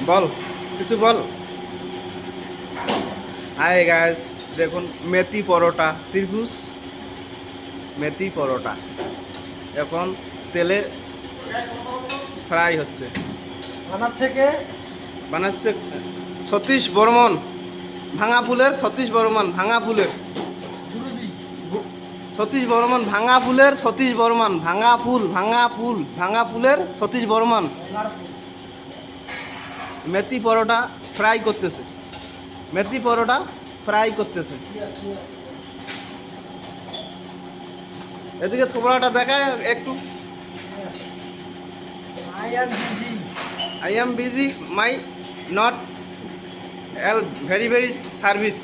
বল, কিছু বল। Hi guys, দেখুন মেথি পরোটা, ত্রিভুজ মেথি পরোটা এখন তেলে ফ্রাই হচ্ছে। বানাচ্ছে কে? বানাচ্ছে সতীশ বর্মন, ভাঙা ফুলের সতীশ বর্মন, ভাঙা ফুলের গুরুজি। সতীশ বর্মন, ভাঙা ফুলের সতীশ বর্মন, ভাঙা ফুল, ভাঙা ফুল, ভাঙা ফুলের সতীশ বর্মন মেথি পরোটা ফ্রাই করতেছে। মেথি পরোটা ফ্রাই করতেছে। এদিকে ছোবড়াটা দেখায় একটু। I am busy. I am busy, my not very very service.